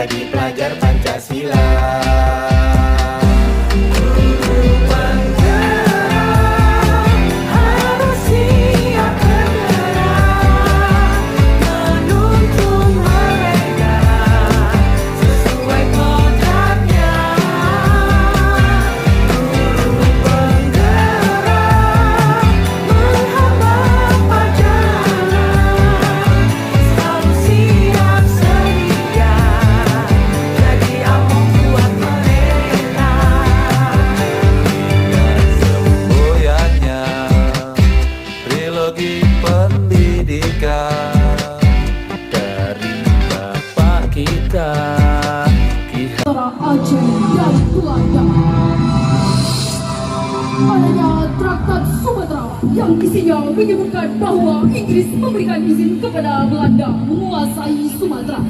jadi pelajar Pancasila. Aceh dan Belanda. Adanya Traktat Sumatera yang isinya menyebutkan bahwa Inggris memberikan izin kepada Belanda menguasai Sumatera.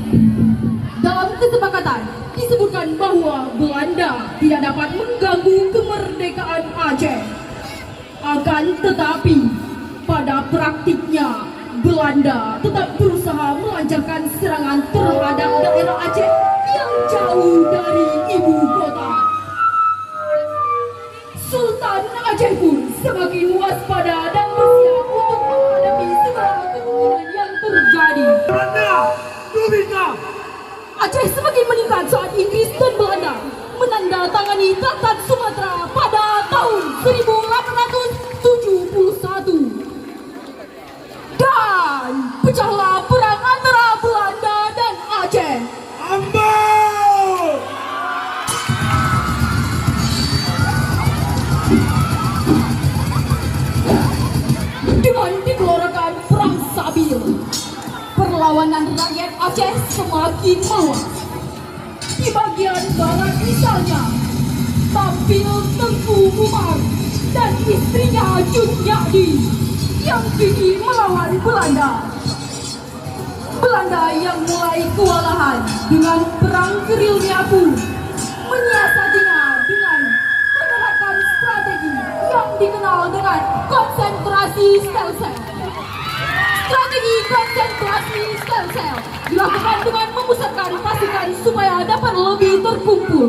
Dalam kesepakatan disebutkan bahwa Belanda tidak dapat mengganggu kemerdekaan Aceh. Akan tetapi pada praktiknya Belanda tetap berusaha melancarkan serangan terhadap daerah Aceh yang jauh dari ibu kota. Sultan Aceh pun semakin waspada dan bersiap untuk menghadapi segala kemungkinan yang terjadi. Aceh semakin meningkat saat Inggris dan Belanda menandatangani Traktat Sumatera pada tahun 1871. Dan pecahlah perang antara Belanda dan Aceh. Dengan digelorakan perang Sabil, perlawanan rakyat Aceh semakin meluas. Di bagian barat misalnya, tampil Tengku Umar dan istrinya Cut Nyadi yang kini melawan Belanda. Belanda yang mulai kewalahan dengan perang gerilya pun menyiasatinya dengan menerapkan strategi yang dikenal dengan konsentrasi sel-sel. Strategi konsentrasi sel-sel dilakukan dengan memusatkan pasukan supaya dapat lebih terkumpul.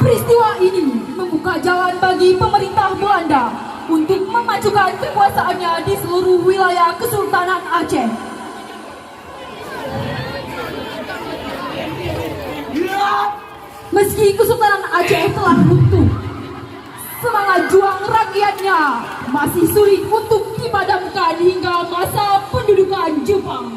Peristiwa ini membuka jalan bagi pemerintah Belanda untuk memajukan kekuasaannya di seluruh wilayah Kesultanan Aceh. Meski Kesultanan Aceh telah runtuh, semangat juang rakyatnya masih sulit untuk dipadamkan hingga masa pendudukan Jepang.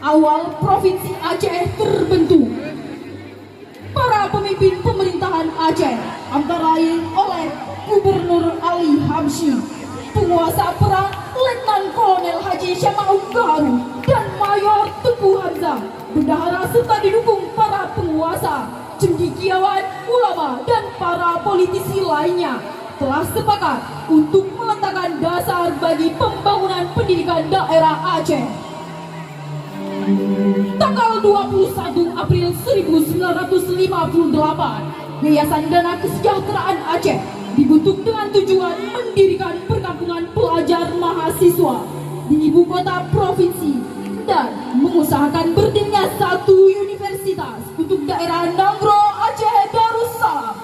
Awal Provinsi Aceh terbentuk. Para pemimpin pemerintahan Aceh antara lain oleh Gubernur Ali Hamshi, penguasa perang Letnan Kolonel Haji Syama'ud Gaharu dan Mayor Tengku Hamzah, bendahara serta didukung para penguasa, cendekiawan, ulama dan para politisi lainnya telah sepakat untuk meletakkan dasar bagi pembangunan pendidikan daerah Aceh. Tanggal 21 April 1958, Yayasan Dana Kesejahteraan Aceh dibentuk dengan tujuan mendirikan perkampungan pelajar mahasiswa di ibu kota provinsi dan mengusahakan berdirinya satu universitas untuk daerah Nanggro Aceh Darussalam.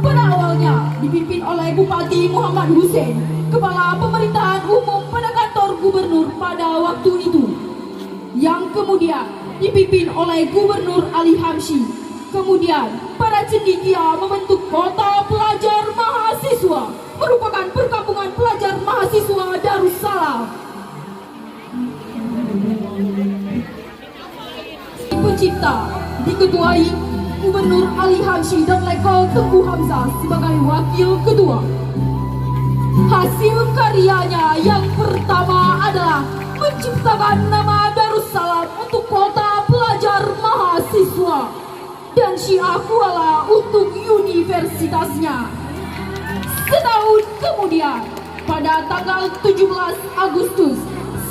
Pada awalnya dipimpin oleh Bupati Muhammad Hussein, kepala pemerintahan umum pada kantor gubernur pada waktu itu, yang kemudian dipimpin oleh Gubernur Ali Hamshi. Kemudian para cendekia membentuk Kota Pelajar Mahasiswa, merupakan perkampungan pelajar mahasiswa Darussalam. tercipta, diketuai Gubernur Ali Hamsyi dan Lekol Tengku Hamzah sebagai wakil ketua. Hasil karyanya yang pertama adalah menciptakan nama Darussalam untuk kota pelajar mahasiswa dan Syiah Kuala untuk universitasnya. Setahun kemudian, pada tanggal 17 Agustus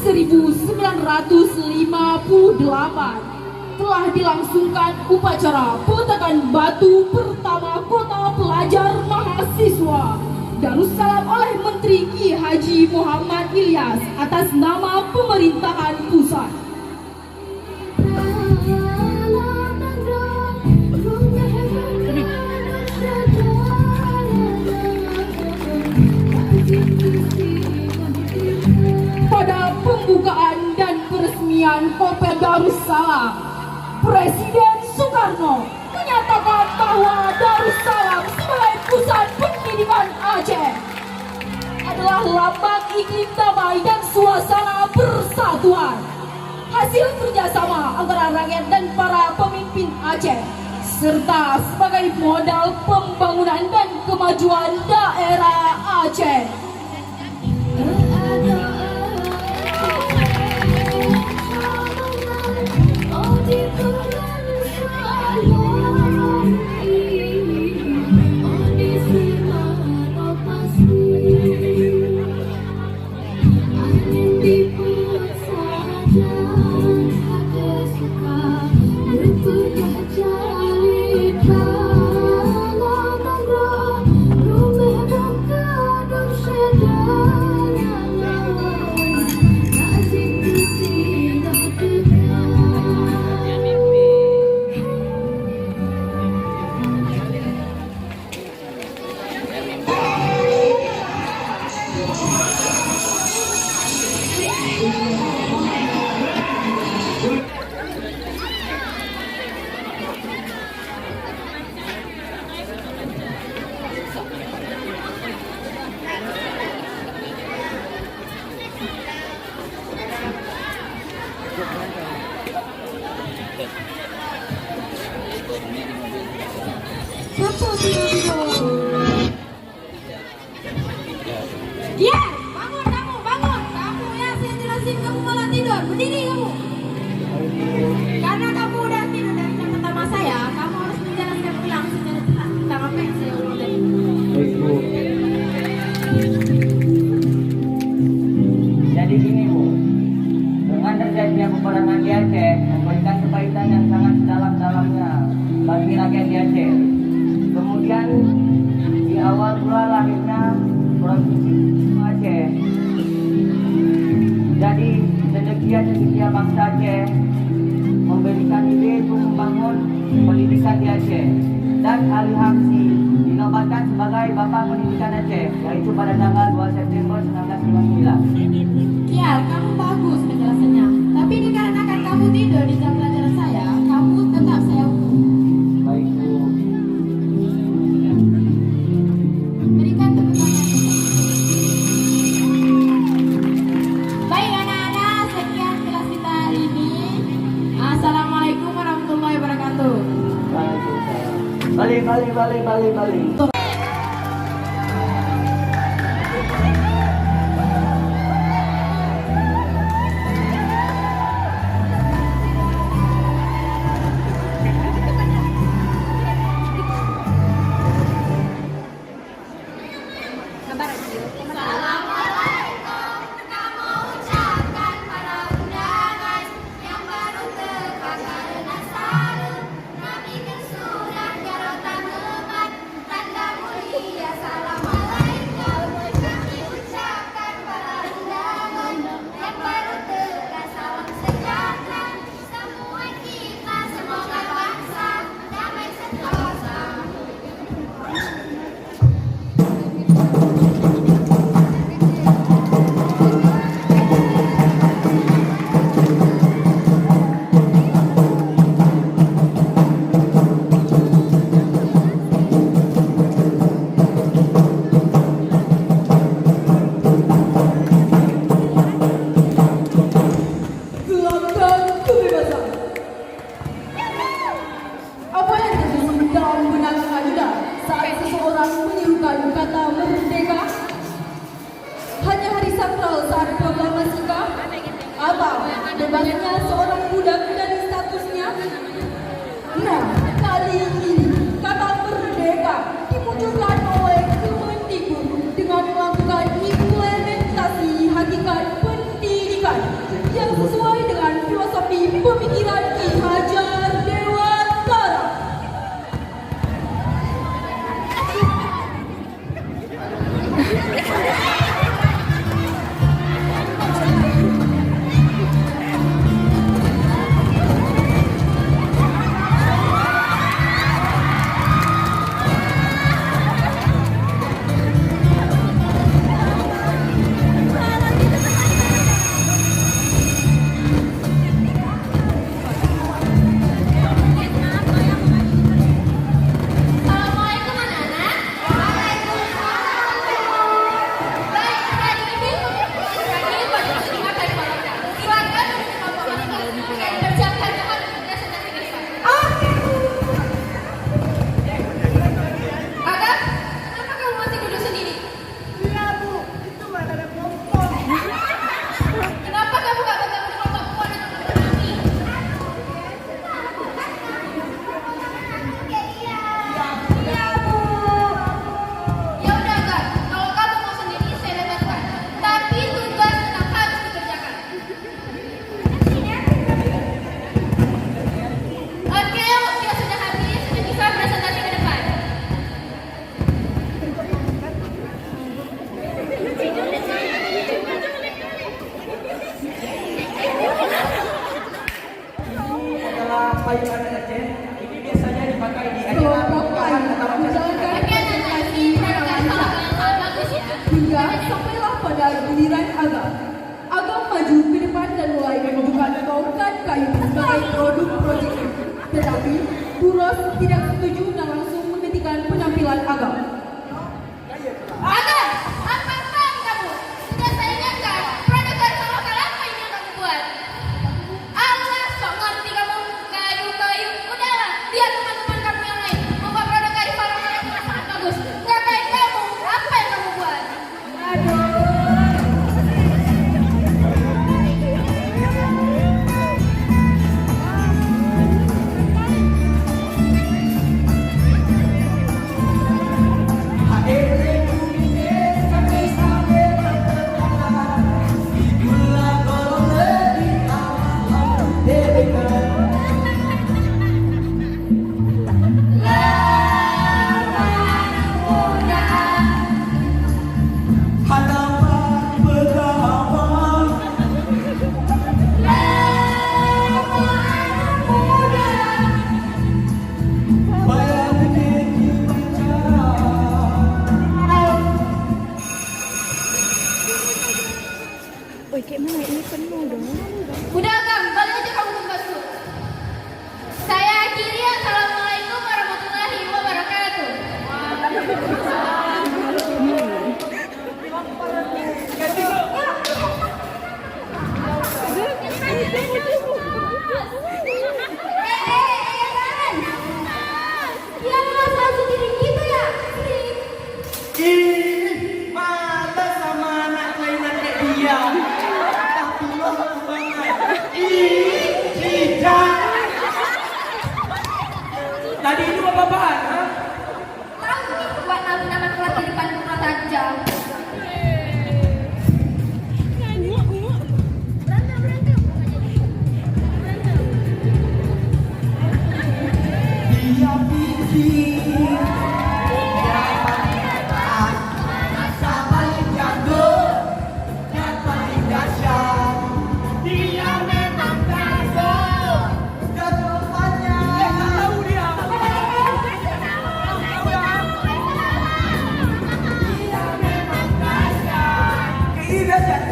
1958 telah dilangsungkan upacara peletakan batu pertama kota pelajar mahasiswa Darussalam oleh Menteri Ki Haji Muhammad Ilyas atas nama pemerintahan pusat. Pada pembukaan dan peresmian Kopel Darussalam, Presiden Soekarno menyatakan bahwa Darussalam sebagai pusat pendidikan Aceh adalah lambang iklim damai dan suasana persatuan, hasil kerjasama antara rakyat dan para pemimpin Aceh, serta sebagai modal pembangunan dan kemajuan daerah Aceh. Ya, bangun kamu, bangun. Kamu ya, saya jelasin kamu malah tidur. Berdiri kamu. Karena kamu udah tidur dari jam pertama saya, kamu harus menjelaskan ulang secara jelas tentang apa yang saya ulang tadi. Baik, Bu. Jadi gini, Bu. Dengan terjadinya peperangan di Aceh memberikan kepahitan yang sangat dalam-dalamnya bagi rakyat di Aceh. Kemudian di awal pula lahirnya Provinsi Aceh. Jadi cendekia bangsa Aceh memberikan ide untuk membangun pendidikan di Aceh, dan Ali Hamsyi dinobatkan sebagai Bapak Pendidikan Aceh, yaitu pada tanggal 2 September 1999. Ya, kamu bagus penjelasannya. Tapi dikarenakan kamu tidur di jam pelajaran saya, kamu tetap saya hukum. Baik, Bu. Berikan tepuk tangan. Baik anak-anak, sekian kelas kita hari ini. Assalamualaikum warahmatullahi wabarakatuh. Balik. Tanda dalam benak Ajuda saat seseorang menirukan kata merdeka? Hanya hari sakral saat proklamasikah? Atau bebasnya seorang budak dari statusnya? Nah, kali ini kata merdeka dimunculkan oleh Kemendikbud dengan melakukan implementasi hakikat pendidikan yang sesuai dengan filosofi pemikiran Ki Hajar Dewantara. Assalamualaikum anak-anak. Baik, hari ini pada kesempatan malam. Silakan untuk kelompok masing-masing dan persiapkan tempat dan senang di depan. Agam, kenapa kamu masih duduk sendiri? Iya Bu, itu mana ada kelompok. Kenapa kamu gak bergabung di kelompok puan atau kelompok kami? Iya Bu. Ya udah Agam, kalau kamu mau sendiri saya bebaskan. Tapi tugas tetap harus dikerjakan. Oke, waktu sudah habis, sudah bisa presentasi ke depan. Adalah payung adat Aceh. Ini biasanya dipakai di acara Kelompok pernikahan lain atau menjalankan Oke, nanti praduga salam yang sangat bagus ya. hingga sampailah pada giliran Agam. Agam maju ke depan dan mulai menunjukkan tongkat kayu sebagai produk proyeknya. Tetapi Buros tidak setuju dan langsung menghentikan penampilan Agam. Agam, apa kamu? Sudah saya ingatkan, praduga salam apa ini yang kamu buat? Allah, sok ngerti kamu kayu-kayu. Udahlah, lihat teman-teman kamu yang lain. Membuat praduga salam yang sangat bagus. Gak kayak kamu, apa yang kamu buat? Udah Agam, balik aja kamu ke tempatku. Saya akhiri, assalamualaikum warahmatullahi wabarakatuh. Ya lu asal sendiri gitu ya? Ih, males sama anak mainan kayak dia. Astagfirullah banget. Ih, tidak. Tadi itu apa-apaan? Ha? Tahu nih buat nama kelas di depan rumah saja. Dia pikir dia paling hebat, dia paling jago, dia paling dahsyat. Dia memang jago, jagoannya. Tahu dia. Dia memang dahsyat. Ini dahsyat.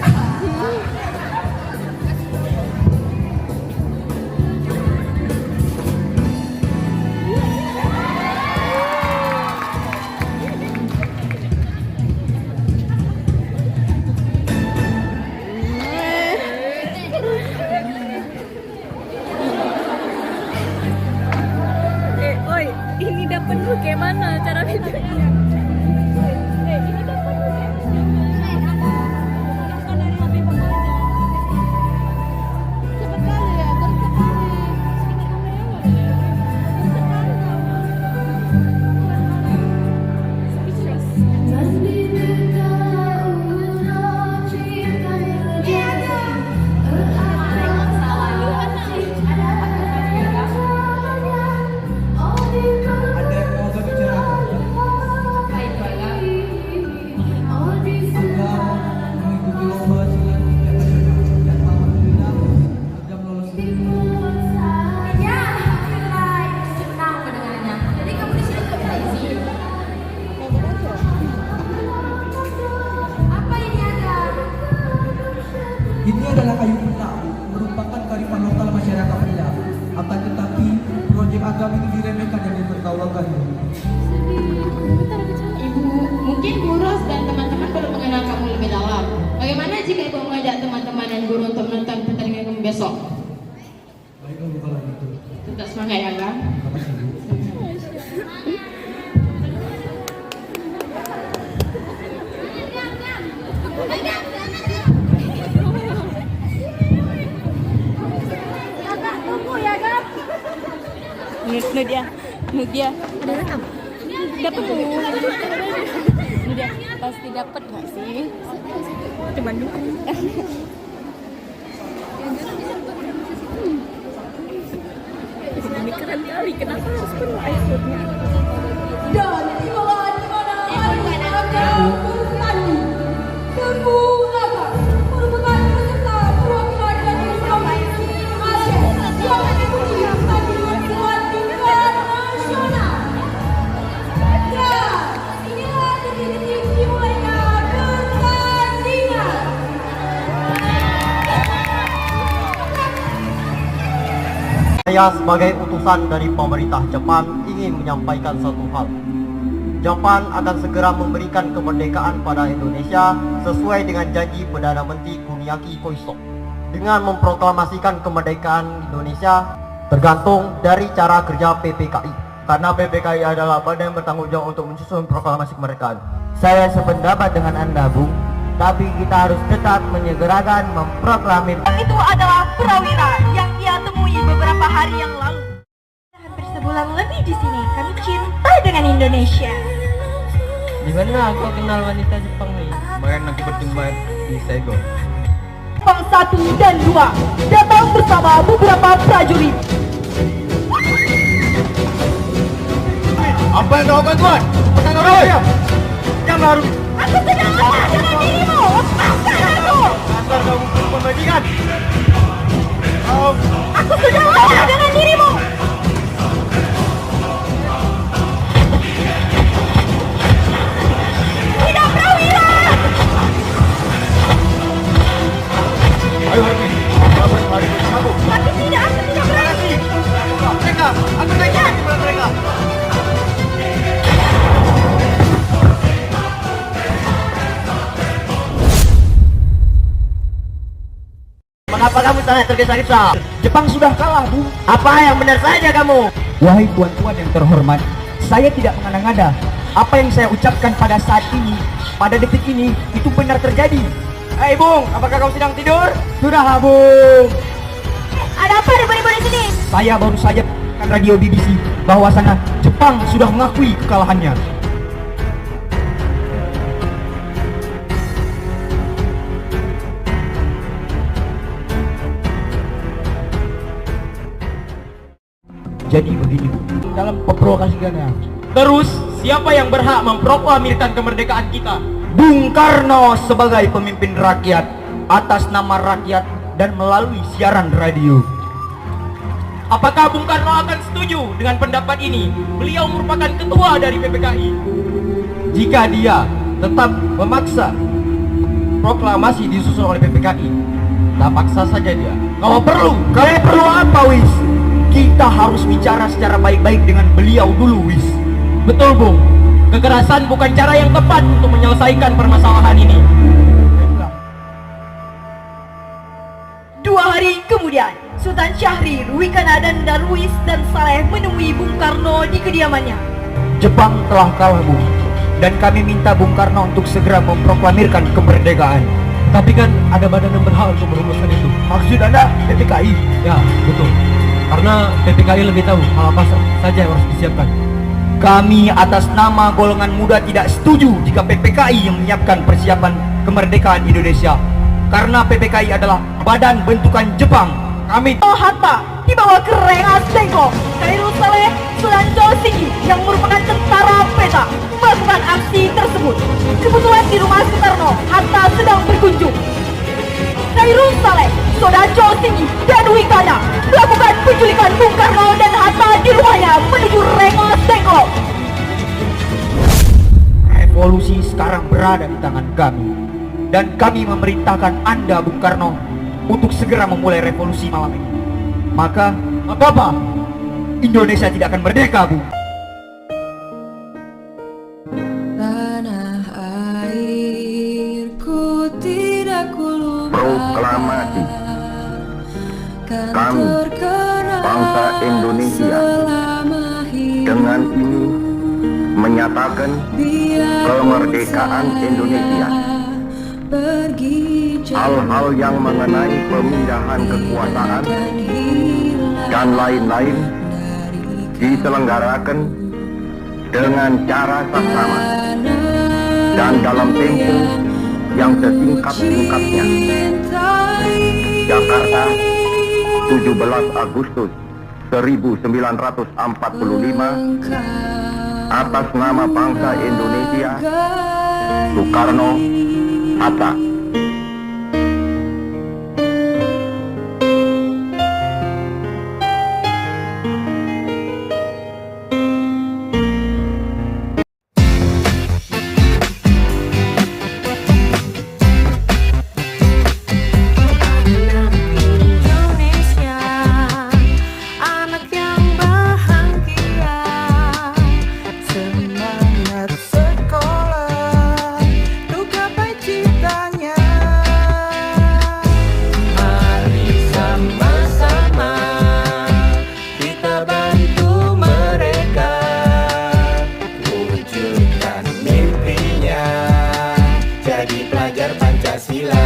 penuh kayak mana cara videonya? Ini kan penuh kayak dari HP Bapak aja. Cepet kali ya, baru sekali. Ini kameranya Ada yang mau kami bicarakan agar mengikuti lomba silat tingkat nasional dan alhamdulillah Agam lolos. Ya, alhamdulillah. Senang mendengarnya. Jadi kamu di sini nggak bisa isi. Apa ini ada? Ini adalah kayu petak, merupakan kearifan lokal masyarakat Pendam. Akan tetapi, proyek Agam ini diremehkan dan ditertawakan. Ibu, mungkin Bu Ros dan teman-teman perlu mengenal kamu lebih dalam. Bagaimana jika Ibu mengajak teman-teman dan guru untuk menonton pertandingan kamu besok? Baik kalau gitu. Tetap semangat ya, Kang. Terima kasih, Bu. Nu dia ada rekam dapat tuh nu dia pasti dapat nggak sih cuman dulu ini keren kali kenapa harus perlu iPhone-nya Dan inilah di mana Agam bertanding. Menggunakan merupakan peserta perwakilan dari provinsi Aceh yang mengikuti pertandingan silat tingkat nasional. Dan inilah detik-detik dimulainya pertandingan. Saya sebagai utusan dari pemerintah Jepang ingin menyampaikan satu hal. Jepang akan segera memberikan kemerdekaan pada Indonesia sesuai dengan janji Perdana Menteri Kuniaki Koiso. Dengan memproklamasikan kemerdekaan Indonesia tergantung dari cara kerja PPKI. Karena PPKI adalah badan yang bertanggung jawab untuk menyusun proklamasi kemerdekaan. Saya sependapat dengan Anda, Bung. Tapi kita harus tetap menyegerakan memproklamir. itu adalah Prawira yang ia temui beberapa hari yang lalu. Hampir sebulan lebih di sini, kami cinta dengan Indonesia. Di mana kau kenal wanita Jepang nih? Kemarin aku berjumpa di Sego. Jepang 1 dan 2 datang bersama beberapa prajurit. Apa yang kau lakukan, Tuan? Pertanyaan orang ya? Jangan harus. Aku tidak lelah dengan dirimu. Lepaskan aku. Asal kamu pembajingan. Aku sudah lelah dengan dirimu. Tidak Prawira. Ayo Hermi, kita berlari bersamaku. Tapi tidak, aku tidak berani. Mereka, aku tak yakin kepada mereka. Mengapa kamu sangat tergesa-gesa? Jepang sudah kalah, Bu. Apa yang benar saja kamu? Wahai tuan-tuan yang terhormat, saya tidak mengada-ngada. Apa yang saya ucapkan pada saat ini, pada detik ini, itu benar terjadi. Hei Bung, apakah kau sedang tidur? Sudahlah, Bung. Ada apa ribut-ribut di sini? Saya baru saja mendengar radio BBC bahwasanya Jepang sudah mengakui kekalahannya. Jadi begini, dalam memprovokasikannya. Terus, siapa yang berhak memproklamirkan kemerdekaan kita? Bung Karno sebagai pemimpin rakyat atas nama rakyat dan melalui siaran radio. Apakah Bung Karno akan setuju dengan pendapat ini? Beliau merupakan ketua dari PPKI. Jika dia tetap memaksa proklamasi disusun oleh PPKI, tak paksa saja dia. Kalau perlu, kalian perlu apa, Wis? Kita harus bicara secara baik-baik dengan beliau dulu, Wis. Betul, Bung. Kekerasan bukan cara yang tepat untuk menyelesaikan permasalahan ini. 2 hari kemudian, Sultan Syahrir, Wikana dan Darwis dan Saleh menemui Bung Karno di kediamannya. Jepang telah kalah, Bung. Dan kami minta Bung Karno untuk segera memproklamirkan kemerdekaan. Tapi kan ada badan yang berhak untuk merumuskan itu. Maksud Anda PPKI? Ya, betul. Karena PPKI lebih tahu hal apa saja yang harus disiapkan. Kami atas nama golongan muda tidak setuju jika PPKI yang menyiapkan persiapan kemerdekaan Indonesia. Karena PPKI adalah badan bentukan Jepang. Kami Hatta dibawa ke Rengas Dengklok, Khairul Saleh, Sulanjo Singgi yang merupakan tentara PETA melakukan aksi tersebut. Kebetulan di rumah Soekarno, Hatta sedang berkunjung. Khairul Saleh, Sulanjo Singgi, dan Wikana melakukan penculikan Bung Karno dan Hatta di rumahnya menuju Rengas Dengklok. revolusi sekarang berada di tangan kami. Dan kami memerintahkan Anda, Bung Karno, untuk segera memulai revolusi malam ini. Maka, apa? Indonesia tidak akan merdeka, Bung. Tanah airku tidak kulupakan. Proklamasi. Kami, bangsa Indonesia, dengan ini menyatakan kemerdekaan Indonesia. Hal-hal yang mengenai pemindahan kekuasaan dan lain-lain diselenggarakan dengan cara saksama dan dalam tempo yang sesingkat-singkatnya. Jakarta, 17 Agustus 1945, atas nama bangsa Indonesia, Soekarno Hatta. Jadi pelajar Pancasila.